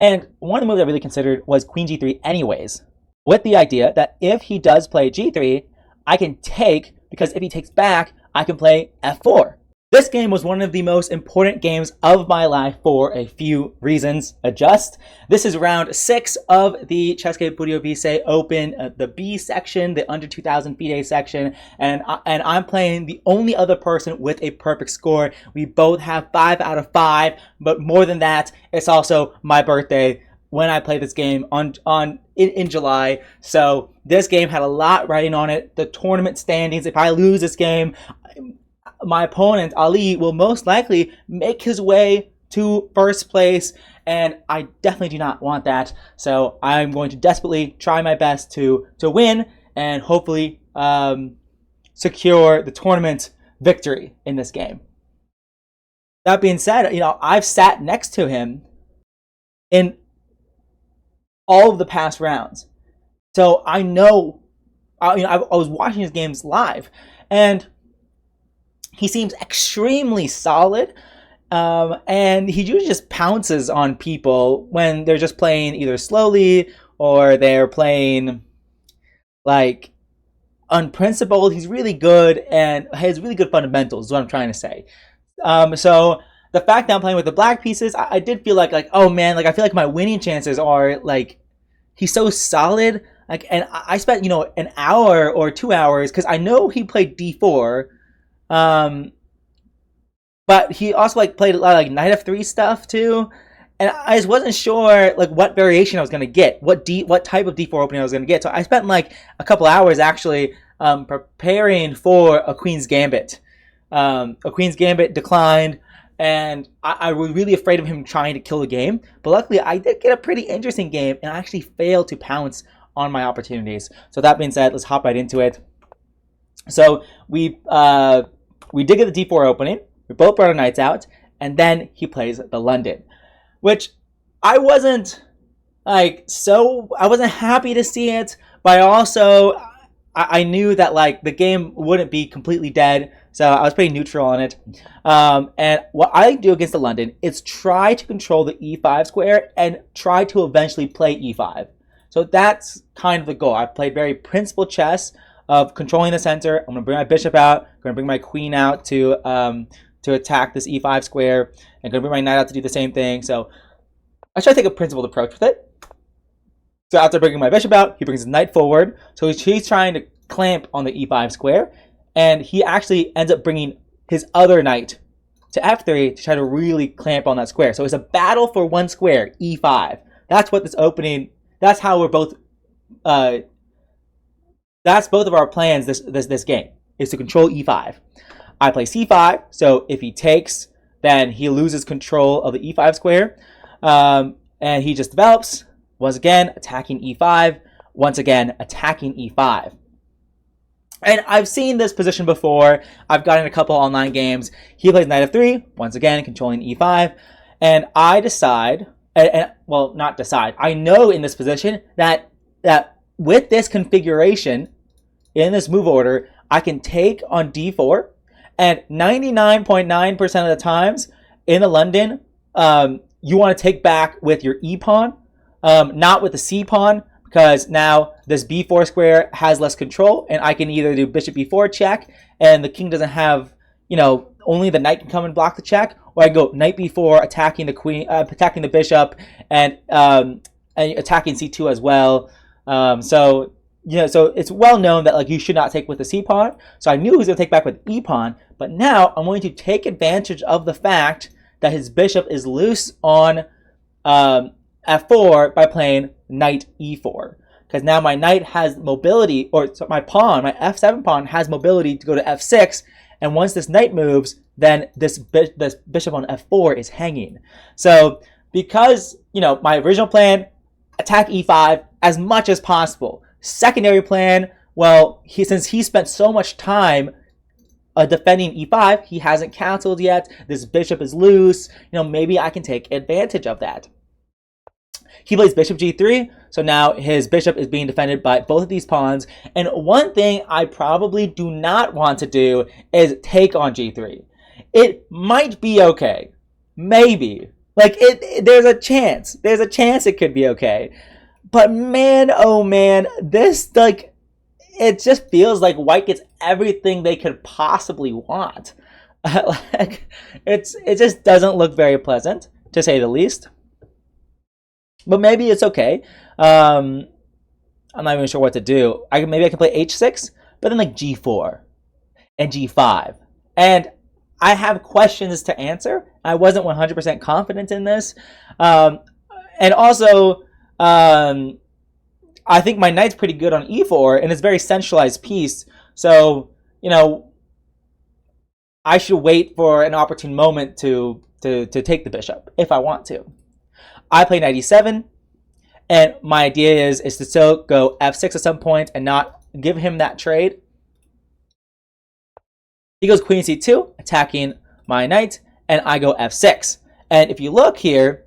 And one of the moves I really considered was queen g3 anyways, with the idea that if he does play g3, I can take, because if he takes back, I can play f4. This game was one of the most important games of my life for a few reasons. Adjust. This is round 6 of the Ceske Budejovice Open, the B section, the under 2000 FIDE section, and I'm playing the only other person with a perfect score. We both have 5 out of 5, but more than that, it's also my birthday when I play this game in July. So this game had a lot riding on it. The tournament standings, if I lose this game, my opponent, Ali, will most likely make his way to first place, and I definitely do not want that. So I'm going to desperately try my best to win and hopefully secure the tournament victory in this game. That being said, I've sat next to him in all of the past rounds. So I know, I was watching his games live, and he seems extremely solid, and he usually just pounces on people when they're just playing either slowly or they're playing like unprincipled. He's really good and has really good fundamentals, is what I'm trying to say. So the fact that I'm playing with the black pieces, I did feel like, oh man, like I feel like my winning chances are like, he's so solid. Like, and I spent, an hour or 2 hours, because I know he played d4. But he also played a lot of knight f3 stuff too, and I just wasn't sure what variation I was gonna get, what type of d4 opening I was gonna get. So I spent a couple hours actually preparing for a queen's gambit. A queen's gambit declined, and I was really afraid of him trying to kill the game. But luckily, I did get a pretty interesting game, and I actually failed to pounce on my opportunities. So that being said, let's hop right into it. So we did get the d4 opening. We both brought our knights out, and then he plays the London, which I wasn't I wasn't happy to see it, but I knew that the game wouldn't be completely dead, so I was pretty neutral on it. And what I do against the London is try to control the e5 square and try to eventually play e5. So that's kind of the goal. I played very principled chess of controlling the center. I'm going to bring my bishop out. I'm going to bring my queen out to attack this e5 square. I'm going to bring my knight out to do the same thing. So I try to take a principled approach with it. So after bringing my bishop out, he brings his knight forward. So he's trying to clamp on the e5 square. And he actually ends up bringing his other knight to f3 to try to really clamp on that square. So it's a battle for one square, e5. That's what this opening, that's how we're both, that's both of our plans this game, is to control e5. I play c5, so if he takes, then he loses control of the e5 square. And he just develops, once again, attacking e5, once again, attacking e5. And I've seen this position before. I've gotten a couple online games. He plays knight f3, once again, controlling e5. And I decide, well, not decide, I know in this position that with this configuration, in this move order, I can take on d4, and 99.9% of the times in the London, you want to take back with your e pawn, not with the c pawn, because now this b4 square has less control, and I can either do bishop b4 check, and the king doesn't have, only the knight can come and block the check, or I go knight b4, attacking the queen, attacking the bishop, and attacking c2 as well. So it's well known that you should not take with the c pawn. So I knew he was going to take back with e pawn, but now I'm going to take advantage of the fact that his bishop is loose on f4 by playing knight e4, because now my knight has mobility, or so my pawn, my f7 pawn has mobility to go to f6, and once this knight moves, then this bishop on f4 is hanging. So because my original plan, attack e5 as much as possible. Secondary plan, well, since he spent so much time defending e5, he hasn't castled yet. This bishop is loose. Maybe I can take advantage of that. He plays bishop g3, so now his bishop is being defended by both of these pawns. And one thing I probably do not want to do is take on g3. It might be okay, maybe, Like, there's a chance. There's a chance it could be okay. But man, oh man, this, like, it just feels like white gets everything they could possibly want. Like, it just doesn't look very pleasant, to say the least. But maybe it's okay. I'm not even sure what to do. Maybe I can play h6, but then like g4 and g5. And I have questions to answer. I wasn't 100% confident in this. And also, I think my knight's pretty good on e4, and it's a very centralized piece. So, you know, I should wait for an opportune moment to take the bishop if I want to. I play knight e7, and my idea is to still go f6 at some point and not give him that trade. He goes queen c2, attacking my knight, and I go f6. And if you look here,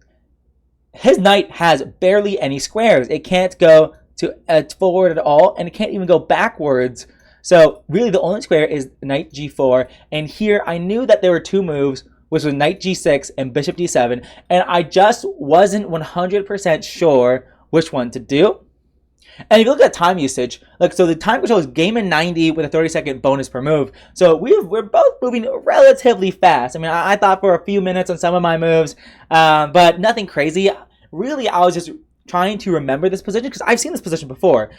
his knight has barely any squares. It can't go to forward at all, and it can't even go backwards. So really the only square is knight g4. And here I knew that there were two moves, which was knight g6 and bishop d7, and I just wasn't 100% sure which one to do. And if you look at time usage, like, so the time control is game in 90 with a 30-second bonus per move. So we're both moving relatively fast. I mean, I thought for a few minutes on some of my moves, but nothing crazy. Really, I was just trying to remember this position because I've seen this position before.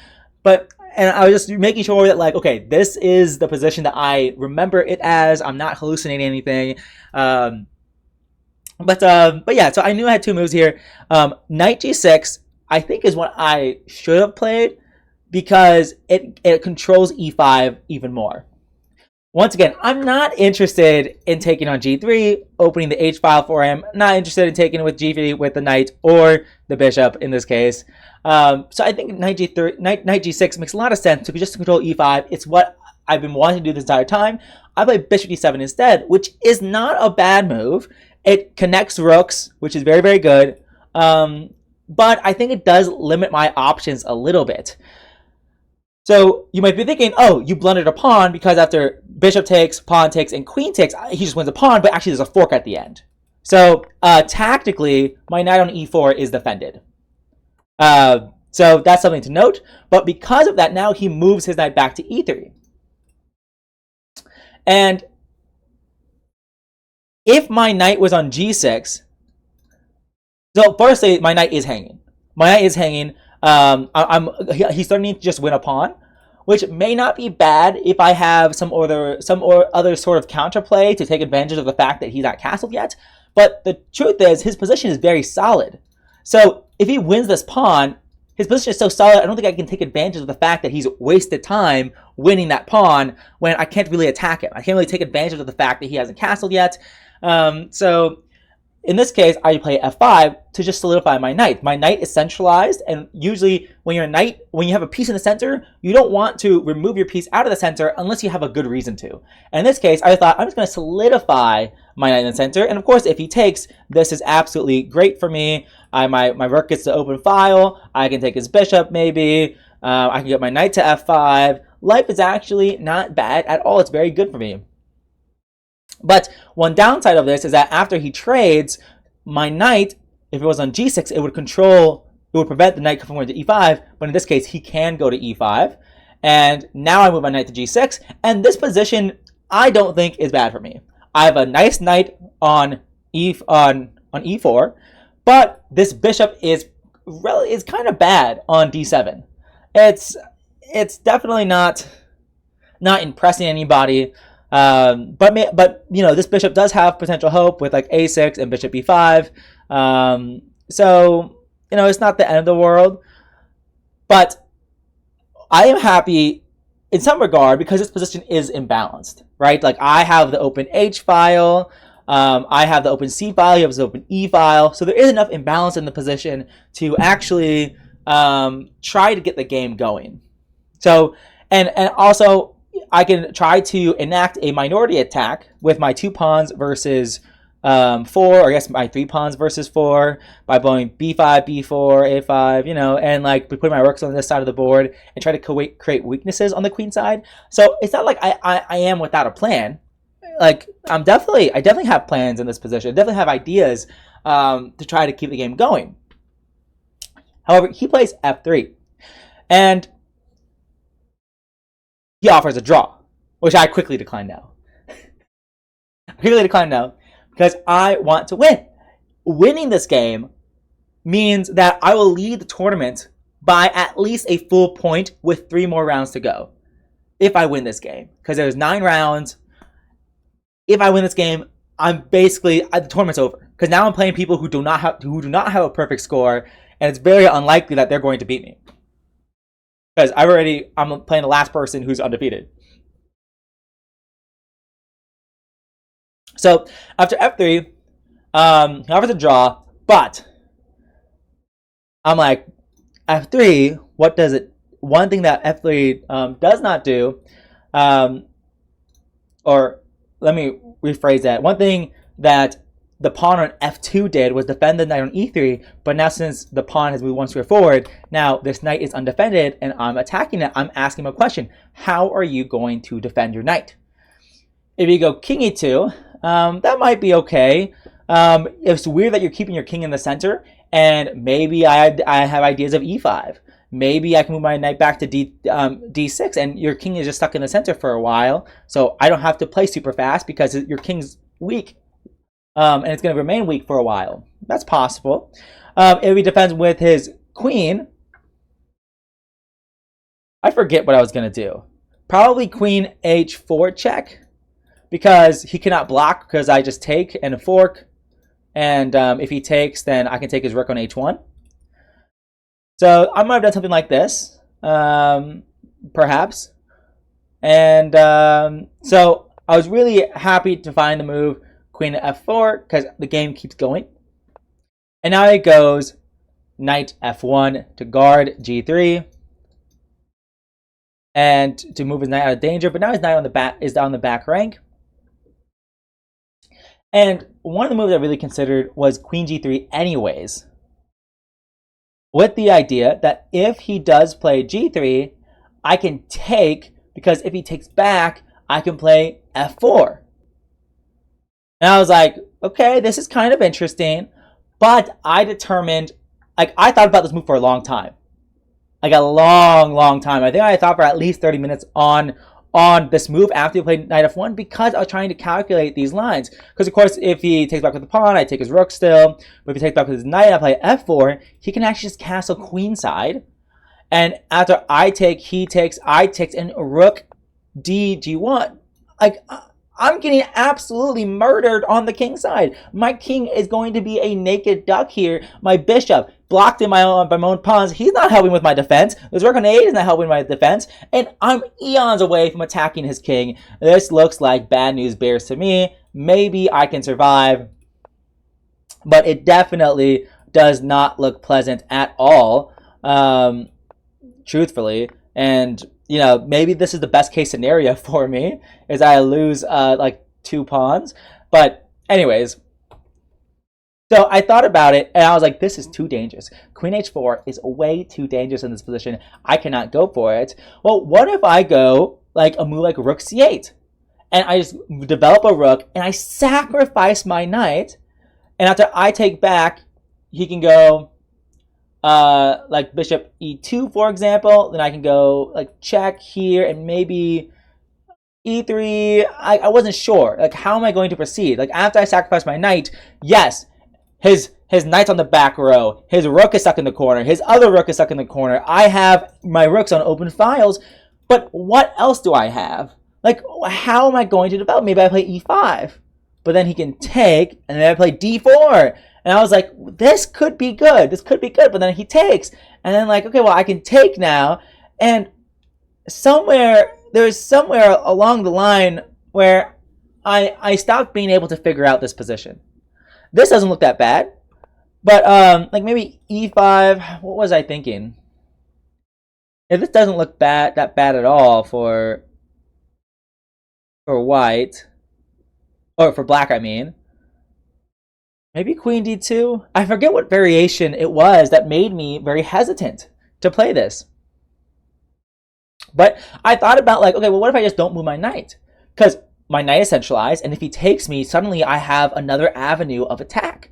And I was just making sure that, like, okay, this is the position that I remember it as. I'm not hallucinating anything. But yeah, so I knew I had two moves here. Knight g6, I think, is what I should have played because it controls e5 even more. Once again, I'm not interested in taking on g3, opening the h file for him. Not interested in taking it with g3 with the knight or the bishop in this case. So I think knight g6 makes a lot of sense to just control e5. It's what I've been wanting to do this entire time. I play bishop d7 instead, which is not a bad move. It connects rooks, which is very, very good. But I think it does limit my options a little bit. So you might be thinking, oh, you blundered a pawn because after bishop takes, pawn takes, and queen takes, he just wins a pawn, but actually there's a fork at the end. So tactically, my knight on e4 is defended. So that's something to note. But because of that, now he moves his knight back to e3. And if my knight was on g6, so firstly, my knight is hanging. My knight is hanging. He's starting to just win a pawn, which may not be bad if I have some other sort of counterplay to take advantage of the fact that he's not castled yet. But the truth is, his position is very solid. So if he wins this pawn, his position is so solid, I don't think I can take advantage of the fact that he's wasted time winning that pawn when I can't really attack him. I can't really take advantage of the fact that he hasn't castled yet. So in this case, I play f5 to just solidify my knight. My knight is centralized, and usually when you have a piece in the center, you don't want to remove your piece out of the center unless you have a good reason to. And in this case, I thought I'm just going to solidify my knight in the center. And of course, if he takes, this is absolutely great for me. My rook gets to open file. I can take his bishop maybe. I can get my knight to f5. Life is actually not bad at all. It's very good for me. But one downside of this is that after he trades, my knight, if it was on g6, it would prevent the knight from going to e5, but in this case, he can go to e5. And now I move my knight to g6, and this position I don't think is bad for me. I have a nice knight on e4, but this bishop is kind of bad on d7. It's definitely not impressing anybody. But you know, this bishop does have potential hope with like a6 and bishop b5. So you know, it's not the end of the world. But I am happy in some regard because this position is imbalanced, right? Like I have the open H file, I have the open C file, you have the open E file. So there is enough imbalance in the position to actually try to get the game going. So and also I can try to enact a minority attack with my 2 pawns versus 4, or I guess my 3 pawns versus 4 by blowing b5, b4, a5, you know, and like putting my rooks on this side of the board and try to create weaknesses on the queen side. So it's not like I am without a plan. Like I definitely have plans in this position. I definitely have ideas. to try to keep the game going. However, he plays f3, and he offers a draw, which I quickly decline now. Because I want to win. Winning this game means that I will lead the tournament by at least a full point with 3 more rounds to go. If I win this game, because there's 9 rounds. If I win this game, I'm basically the tournament's over. Because now I'm playing people who do not have a perfect score, and it's very unlikely that they're going to beat me. Because I'm playing the last person who's undefeated. So after f3, he offers a draw, but I'm like, f3, what does it? One thing that f3 does not do, or let me rephrase that. One thing that the pawn on f2 did was defend the knight on e3, but now since the pawn has moved 1 square forward, now this knight is undefended and I'm attacking it. I'm asking him a question. How are you going to defend your knight? If you go king e2, that might be okay. It's weird that you're keeping your king in the center, and maybe I have ideas of e5. Maybe I can move my knight back to d6, and your king is just stuck in the center for a while, so I don't have to play super fast because your king's weak, and it's going to remain weak for a while. That's possible. If he defends with his queen, I forget what I was going to do. Probably queen h4 check, because he cannot block because I just take and fork, and if he takes, then I can take his rook on h1. So I might have done something like this, perhaps. And so I was really happy to find the move queen to f4 because the game keeps going. And now it goes knight f1 to guard g3 and to move his knight out of danger. But now his knight is on the back rank. And one of the moves I really considered was queen g3 anyways, with the idea that if he does play g3, I can take, because if he takes back, I can play f4. And I was like, okay, this is kind of interesting, but I determined, I thought about this move for a long time. Like a long time. I think I thought for at least 30 minutes on this move after he played knight f1, because I was trying to calculate these lines. Because of course, if he takes back with the pawn, I take his rook still. But if he takes back with his knight, I play f4. He can actually just castle queenside. And after I take, he takes, I takes, and rook d1. Like, I'm getting absolutely murdered on the king side. My king is going to be a naked duck here. My bishop blocked in by my own pawns. He's not helping with my defense. This rook on a8 is not helping my defense. And I'm eons away from attacking his king. This looks like bad news bears to me. Maybe I can survive, but it definitely does not look pleasant at all, truthfully. And you know, maybe this is the best case scenario for me, is I lose like 2 pawns. But anyways, so I thought about it and I was like, this is too dangerous. Queen h4 is way too dangerous in this position. I cannot go for it. Well, what if I go like a move like rook c8, and I just develop a rook and I sacrifice my knight, and after I take back, he can go like bishop e2, for example. Then I can go like check here and maybe e3. I wasn't sure. Like, how am I going to proceed? Like, after I sacrifice my knight, yes, his knight's on the back row. His rook is stuck in the corner. His other rook is stuck in the corner. I have my rooks on open files. But what else do I have? Like, how am I going to develop? Maybe I play e5. But then he can take, and then I play d4. And I was like, this could be good. This could be good. But then he takes. And then like, okay, well, I can take now. And there's somewhere along the line where I stopped being able to figure out this position. This doesn't look that bad. But like maybe e5. What was I thinking? If this doesn't look that bad at all for white, or for black, I mean. Maybe queen d2? I forget what variation it was that made me very hesitant to play this. But I thought about like, okay, well, what if I just don't move my knight? Because my knight is centralized, and if he takes me, suddenly I have another avenue of attack.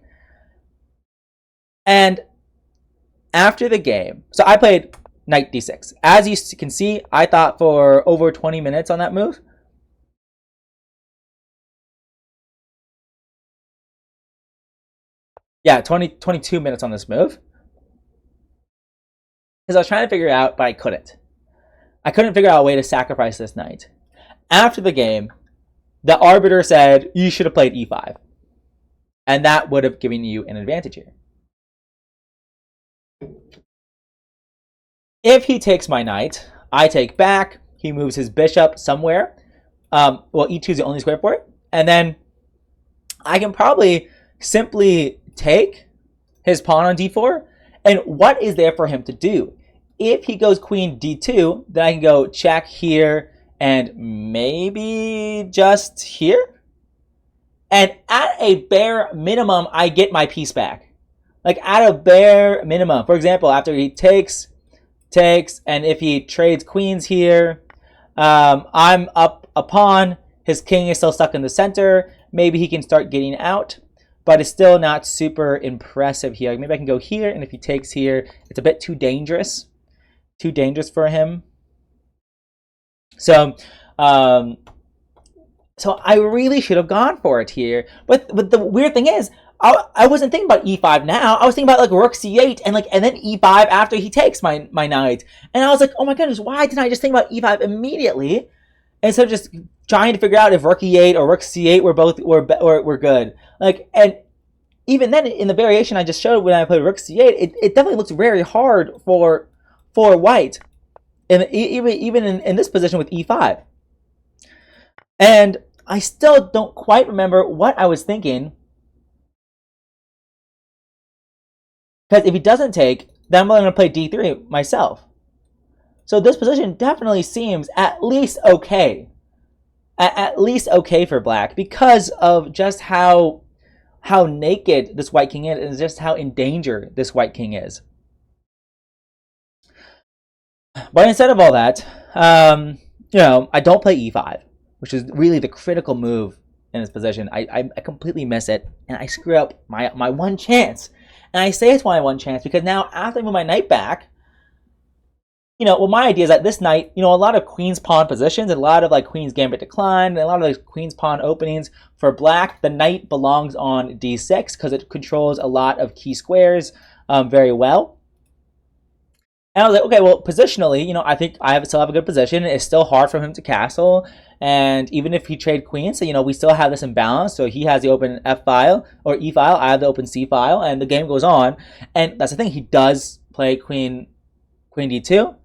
And after the game, so I played knight d6. As you can see, I thought for over 20 minutes on that move. Yeah, 22 minutes on this move. Because I was trying to figure it out, but I couldn't. I couldn't figure out a way to sacrifice this knight. After the game, the arbiter said, you should have played e5. And that would have given you an advantage here. If he takes my knight, I take back. He moves his bishop somewhere. Well, e2 is the only square for it. And then I can probably simply take his pawn on d4. And what is there for him to do? If he goes queen d2, then I can go check here and maybe just here. And at a bare minimum, I get my piece back. Like at a bare minimum. For example, after he takes, and if he trades queens here, I'm up a pawn. His king is still stuck in the center. Maybe he can start getting out. But it's still not super impressive here. Maybe I can go here, and if he takes here, it's a bit too dangerous. Too dangerous for him. So I really should have gone for it here. But the weird thing is, I wasn't thinking about e5 now. I was thinking about like rook c8 and then e5 after he takes my knight. And I was like, oh my goodness, why didn't I just think about e5 immediately instead of just trying to figure out if rook e8 or rook c8 were good? Like, and even then in the variation I just showed when I played rook c8, it definitely looks very hard for white, and even in this position with e5. And I still don't quite remember what I was thinking, because if he doesn't take, then I'm going to play d3 myself. So this position definitely seems at least okay. At least okay for black, because of just how naked this white king is, and just how in danger this white king is. But instead of all that, I don't play e5, which is really the critical move in this position. I completely miss it, and I screw up my one chance. And I say it's my one chance because now after I move my knight back, my idea is that this knight, a lot of queen's pawn positions, and a lot of like queen's gambit decline, and a lot of like queen's pawn openings for black, the knight belongs on d6 because it controls a lot of key squares very well. And I was like, okay, well, positionally, I think I still have a good position. It's still hard for him to castle. And even if he trade queens, so, we still have this imbalance. So he has the open F file or E file. I have the open C file. And the game goes on. And that's the thing. He does play queen D2.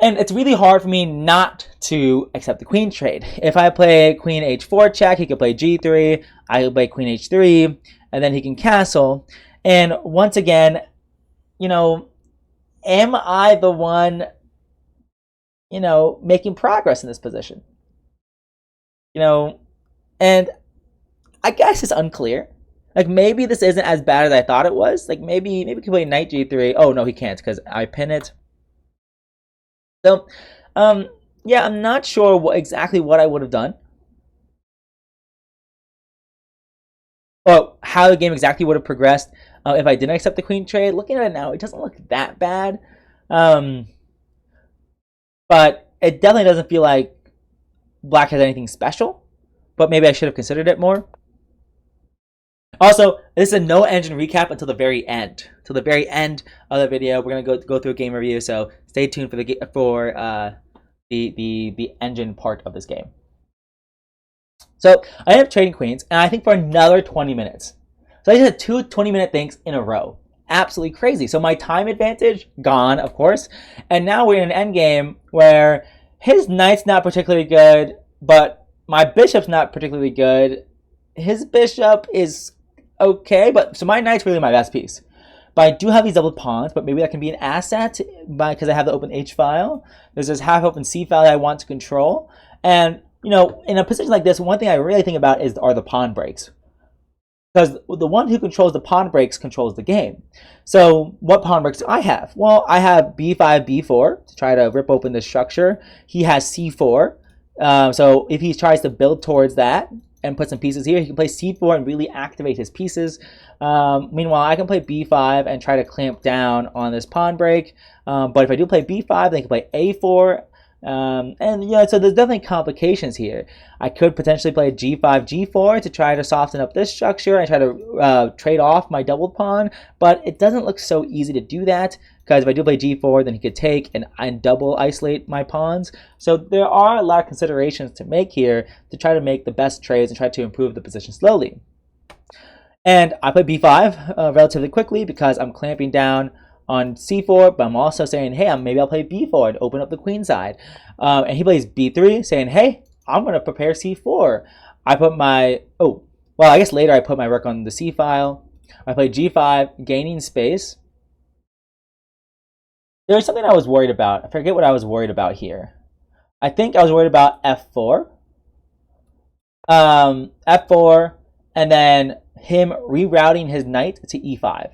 And it's really hard for me not to accept the queen trade. If I play queen H4 check, he could play G3. I could play queen H3. And then he can castle. And once again, am I the one, making progress in this position? And I guess it's unclear. Like, maybe this isn't as bad as I thought it was. Like, maybe he can play knight G3. Oh, no, he can't because I pin it. So, yeah, I'm not sure exactly what I would have done. Or how the game exactly would have progressed if I didn't accept the queen trade. Looking at it now, it doesn't look that bad. But it definitely doesn't feel like black has anything special. But maybe I should have considered it more. Also, this is a no engine recap until the very end. Till the very end of the video, we're gonna go through a game review. So stay tuned for the engine part of this game. So I ended up trading queens, and I think for another 20 minutes. So I just had two 20-minute things in a row. Absolutely crazy. So my time advantage, gone, of course. And now we're in an endgame where his knight's not particularly good, but my bishop's not particularly good. His bishop is okay, but so my knight's really my best piece. But I do have these double pawns, but maybe that can be an asset because I have the open H file. There's this half open C file that I want to control. And, in a position like this, one thing I really think about are the pawn breaks. Because the one who controls the pawn breaks controls the game. So what pawn breaks do I have? Well, I have b5, b4 to try to rip open this structure. He has c4. So if he tries to build towards that, and put some pieces here. He can play c4 and really activate his pieces. Meanwhile, I can play b5 and try to clamp down on this pawn break. But if I do play b5, then I can play a4. And yeah, so there's definitely complications here. I could potentially play g5, g4 to try to soften up this structure and try to trade off my doubled pawn, but it doesn't look so easy to do that, because if I do play g4, then he could take and double isolate my pawns. So there are a lot of considerations to make here to try to make the best trades and try to improve the position slowly. And I play b5 relatively quickly because I'm clamping down on c4, but I'm also saying, hey, maybe I'll play b4 and open up the queen side. And he plays b3, saying, hey, I'm going to prepare c4. I put my, I guess later I put my rook on the c file. I play g5, gaining space. There was something I was worried about. I forget what I was worried about here. I think I was worried about f4. F4, and then him rerouting his knight to e5.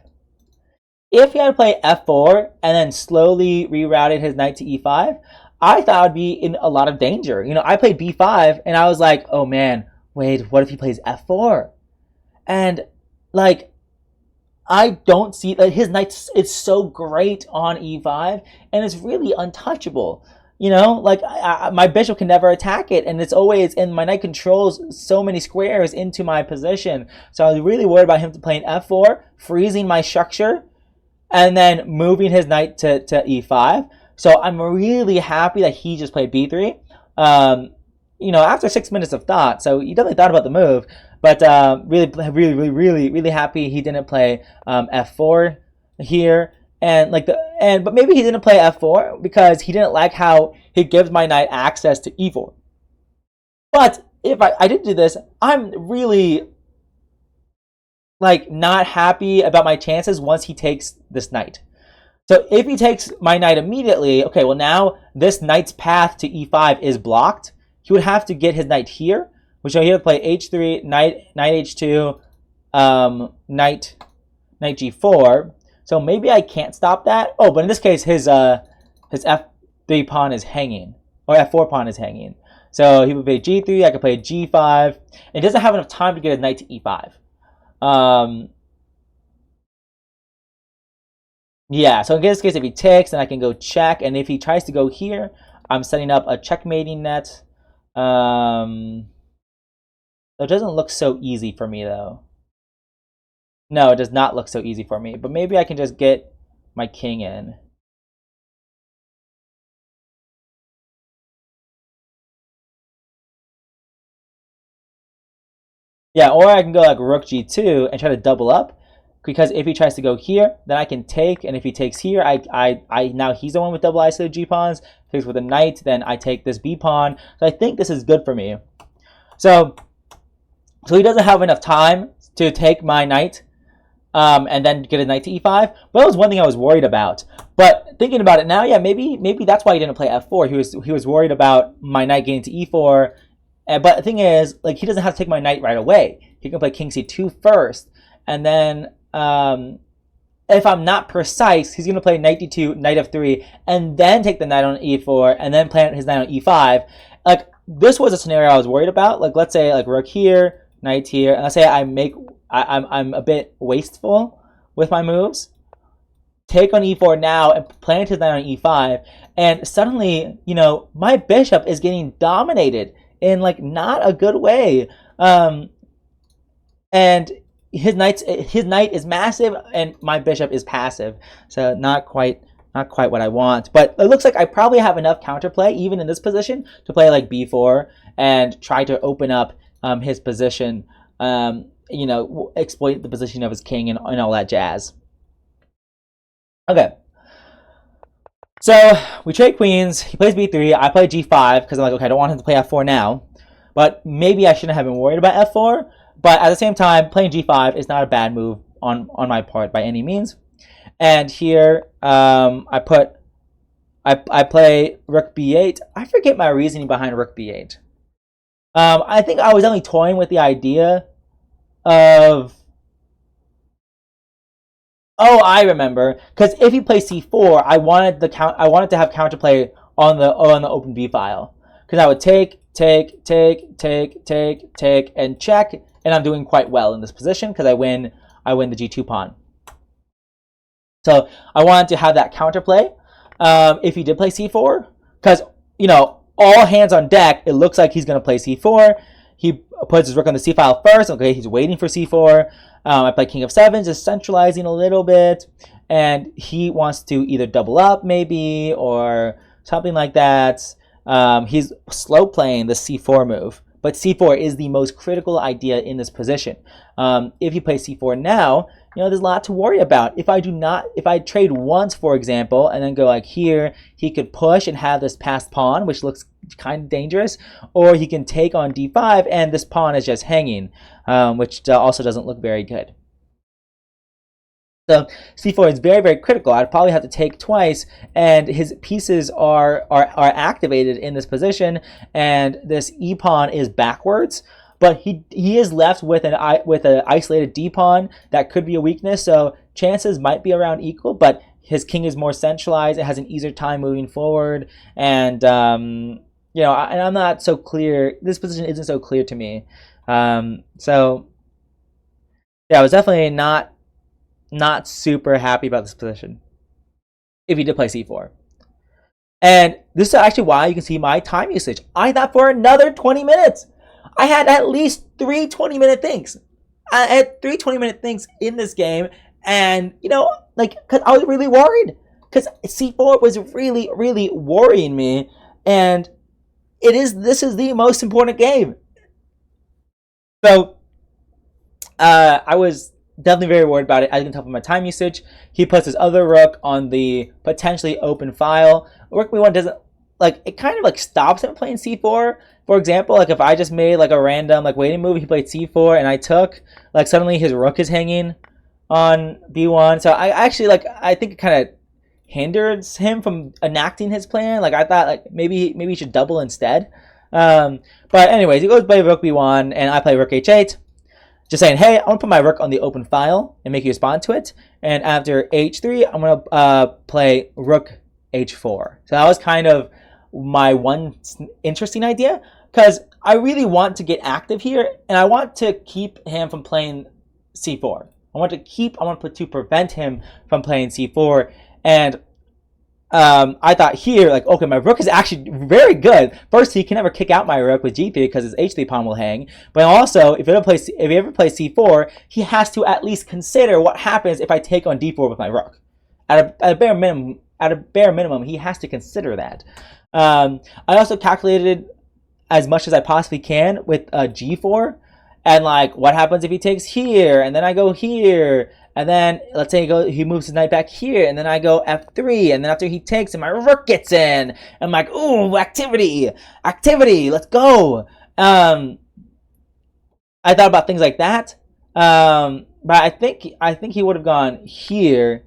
If he had to play f4 and then slowly rerouted his knight to e5, I thought I'd be in a lot of danger. You know, I played b5 and I was like, oh man, wait, what if he plays f4? And like, I don't see that his knight is so great on e5 and it's really untouchable. You know, like my bishop can never attack it, and it's always, and my knight controls so many squares into my position. So I was really worried about him playing f4, freezing my structure, and then moving his knight to e5. So I'm really happy that he just played b3. You know, after 6 minutes of thought, so he definitely thought about the move, but really happy he didn't play f4 here. But maybe he didn't play f4 because he didn't like how he gives my knight access to e4. But if I did do this, I'm really like not happy about my chances once he takes this knight. So if he takes my knight immediately, okay, well now this knight's path to e5 is blocked. He would have to get his knight here, which I here play h3, knight h2, knight g4. So maybe I can't stop that. Oh, but in this case, his f3 pawn is hanging, or f4 pawn is hanging. So he would play g3. I could play g5. It doesn't have enough time to get his knight to e5. Yeah, so in this case, if he takes, then I can go check. And if he tries to go here, I'm setting up a checkmating net. It doesn't look so easy for me, though. No, it does not look so easy for me. But maybe I can just get my king in. Yeah, or I can go like rook g2 and try to double up. Because if he tries to go here, then I can take, and if he takes here, now he's the one with double isolated g pawns. If he takes with a knight, then I take this b pawn. So I think this is good for me. So he doesn't have enough time to take my knight, and then get a knight to e5. But that was one thing I was worried about. But thinking about it now, yeah, maybe that's why he didn't play f4. He was worried about my knight getting to e4. But the thing is, like, he doesn't have to take my knight right away. He can play king c2 first, and then if I'm not precise, he's going to play knight d2, knight f3, and then take the knight on e4, and then plant his knight on e5. Like, this was a scenario I was worried about. Like, let's say, like, rook here, knight here, and let's say I'm a bit wasteful with my moves. Take on e4 now and plant his knight on e5, and suddenly, you know, my bishop is getting dominated in, like, not a good way. And his knight is massive and my bishop is passive, so not quite what I want. But it looks like I probably have enough counterplay even in this position to play like b4 and try to open up his position, you know, exploit the position of his king and all that jazz. Okay, so we trade queens. He plays b3. I play g5 because I'm like, okay, I don't want him to play f4 now, but maybe I shouldn't have been worried about f4. But at the same time, playing g5 is not a bad move on my part by any means. And here, I play rook b8. I forget my reasoning behind rook b8. I think I was only toying with the idea of... Oh, I remember. Because if he plays c4, I wanted to have counterplay on the open b file. Because I would take take, and check. And I'm doing quite well in this position because I win the g2 pawn. So I wanted to have that counterplay if he did play c4, because, you know, all hands on deck, it looks like he's going to play c4. He puts his rook on the c file first. Okay, he's waiting for c4. I play king of 7, just centralizing a little bit. And he wants to either double up maybe or something like that. He's slow playing the c4 move. But c4 is the most critical idea in this position. If you play c4 now, you know, there's a lot to worry about. If I trade once, for example, and then go like here, he could push and have this passed pawn, which looks kind of dangerous, or he can take on d5, and this pawn is just hanging, which also doesn't look very good. So c4 is very, very critical. I'd probably have to take twice, and his pieces are activated in this position, and this e pawn is backwards. But he is left with an isolated d pawn that could be a weakness. So chances might be around equal, but his king is more centralized. It has an easier time moving forward, and you know, and I'm not so clear. This position isn't so clear to me. So yeah, I was definitely not super happy about this position if he did play c4. And this is actually why you can see my time usage. I thought for another 20 minutes. I had at least 3 20-minute things. I had 3 20-minute things in this game. And, you know, like, because I was really worried. Because c4 was really, really worrying me. And this is the most important game. So, I was definitely very worried about it. As you can tell from my time usage, he puts his other rook on the potentially open file. Rook b1 doesn't, like, it kind of like stops him playing c4. For example, like if I just made like a random like waiting move, he played c4 and I took, like suddenly his rook is hanging on b1. So I think it kind of hinders him from enacting his plan. Like I thought like maybe he should double instead. But anyways, he goes play rook b1 and I play rook h8. Just saying, hey, I want to put my rook on the open file and make you respond to it. And after h3, I'm going to play rook h4. So that was kind of my one interesting idea, because I really want to get active here, and I want to keep him from playing c4. I want to prevent him from playing c4. And I thought here, like, okay, my rook is actually very good. First, he can never kick out my rook with g3 because his h3 pawn will hang. But also, if he ever plays c4, he has to at least consider what happens if I take on d4 with my rook. At a bare minimum, he has to consider that. I also calculated as much as I possibly can with g4, and like what happens if he takes here, and then I go here, and then let's say he moves his knight back here, and then I go f3, and then after he takes and my rook gets in, and I'm like, ooh, activity, let's go. I thought about things like that, but I think he would have gone here,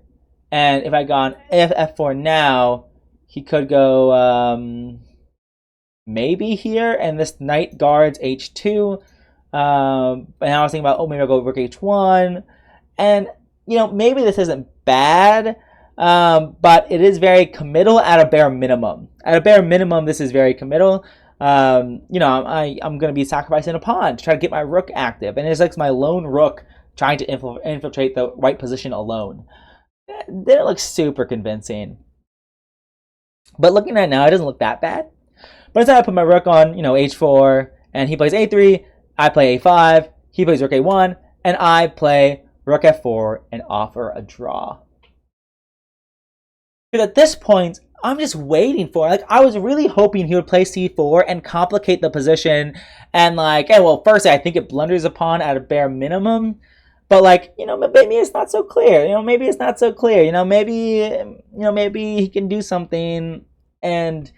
and if I gone f4 now, he could go maybe here, and this knight guards h2. And I was thinking about, oh, maybe I'll go rook h1. And, you know, maybe this isn't bad, but it is very committal at a bare minimum. At a bare minimum, this is very committal. You know, I'm going to be sacrificing a pawn to try to get my rook active. And it's like my lone rook trying to infiltrate the right position alone. It didn't look super convincing. But looking at it now, it doesn't look that bad. But instead I put my rook on, you know, h4, and he plays a3, I play a5, he plays rook a1, and I play rook f4 and offer a draw. Because at this point, I'm just waiting for, like, I was really hoping he would play c4 and complicate the position, and like, hey, well, firstly, I think it blunders a pawn at a bare minimum, but like, you know, maybe it's not so clear. You know, maybe it's not so clear. You know, maybe he can do something, and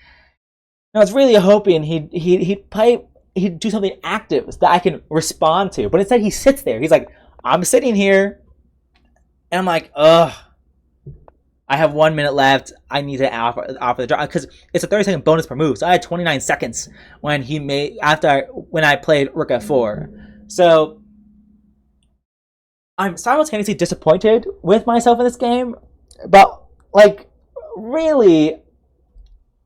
I was really hoping he'd do something active that I can respond to. But instead, he sits there. He's like, I'm sitting here, and I'm like, ugh. I have 1 minute left. I need to offer the draw because it's a 30-second bonus per move. So I had 29 seconds when I played rook f4. So I'm simultaneously disappointed with myself in this game, but like really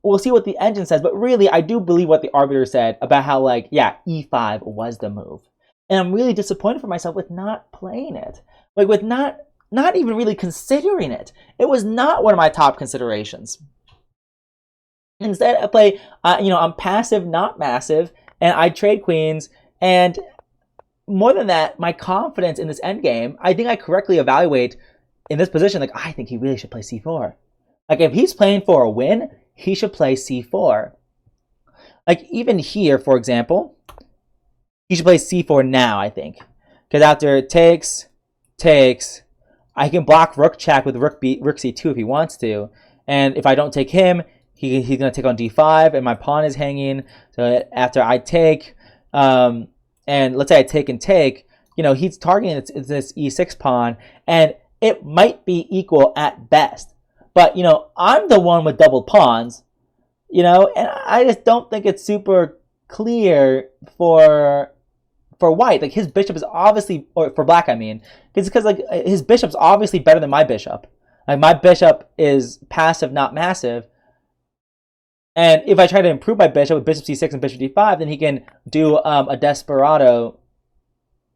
we'll see what the engine says, but really, I do believe what the arbiter said about how, like, yeah, e5 was the move. And I'm really disappointed for myself with not playing it. Like, with not even really considering it. It was not one of my top considerations. Instead, I play, I'm passive, not massive, and I trade queens, and more than that, my confidence in this endgame, I think I correctly evaluate in this position, like, I think he really should play c4. Like, if he's playing for a win, he should play c4. Like, even here, for example, he should play c4 now, I think. Because after it takes, I can block rook check with rook c2 if he wants to. And if I don't take him, he's going to take on d5, and my pawn is hanging. So after I take, and let's say I take and take, he's targeting this e6 pawn, and it might be equal at best. But, I'm the one with double pawns, and I just don't think it's super clear for white. Like, his bishop is obviously, or for black, I mean, because like his bishop's obviously better than my bishop. Like, my bishop is passive, not massive. And if I try to improve my bishop with bishop c6 and bishop d5, then he can do a desperado,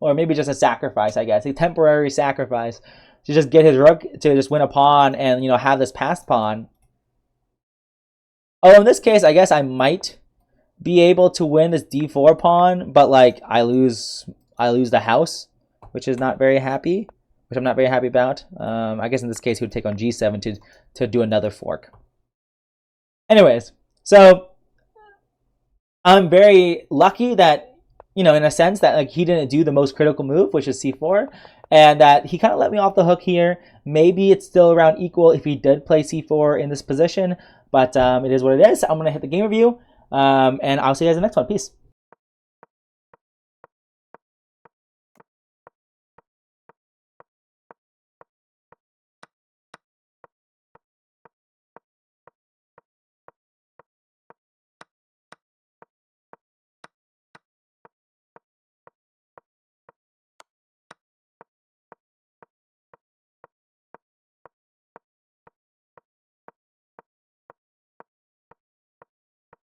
or maybe just a sacrifice, I guess, a temporary sacrifice to just get his rook to just win a pawn and, have this passed pawn. Oh, in this case, I guess I might be able to win this d4 pawn, but like I lose the house, which is not very happy, which I'm not very happy about. I guess in this case he would take on g7 to do another fork. Anyways, so I'm very lucky that, in a sense that like he didn't do the most critical move, which is c4, and that he kind of let me off the hook here. Maybe it's still around equal if he did play c4 in this position, but it is what it is. I'm going to hit the game review, and I'll see you guys in the next one. Peace.